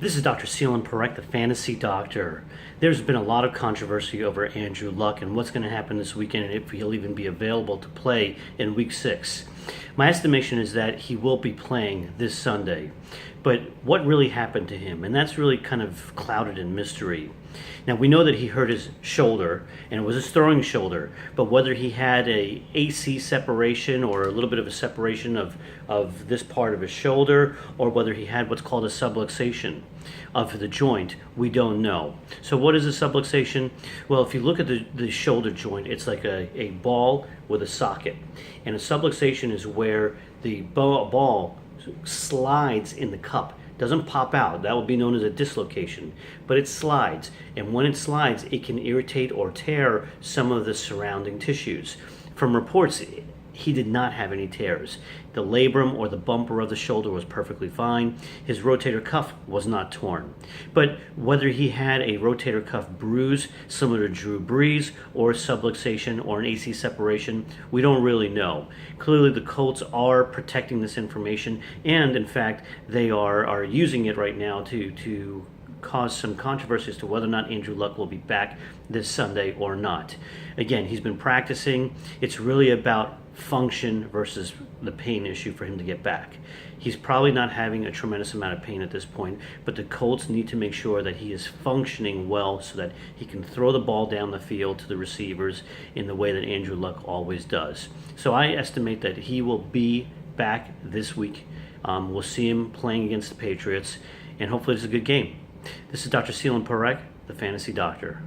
This is Dr. Selene Parekh, the Fantasy Doctor. There's been a lot of controversy over Andrew Luck and what's going to happen this weekend and if he'll even be available to play in Week 6. My estimation is that he will be playing this Sunday. But what really happened to him? And that's really kind of clouded in mystery. Now, we know that he hurt his shoulder, and it was his throwing shoulder, but whether he had a AC separation or a little bit of a separation of this part of his shoulder, or whether he had what's called a subluxation of the joint, we don't know. So what is a subluxation? Well, if you look at the shoulder joint, it's like a ball with a socket. And a subluxation is where the ball slides in the cup, doesn't pop out. That would be known as a dislocation, but it slides, and when it slides it can irritate or tear some of the surrounding tissues. From reports, he did not have any tears. The labrum or the bumper of the shoulder was perfectly fine. His rotator cuff was not torn. But whether he had a rotator cuff bruise similar to Drew Brees or subluxation or an AC separation, we don't really know. Clearly the Colts are protecting this information, and in fact they are using it right now to cause some controversy as to whether or not Andrew Luck will be back this Sunday or not. Again, he's been practicing. It's really about function versus the pain issue for him to get back. He's probably not having a tremendous amount of pain at this point, but the Colts need to make sure that he is functioning well so that he can throw the ball down the field to the receivers in the way that Andrew Luck always does. So I estimate that he will be back this week. We'll see him playing against the Patriots, and hopefully it's a good game. This is Dr. Selene Parekh, the Fantasy Doctor.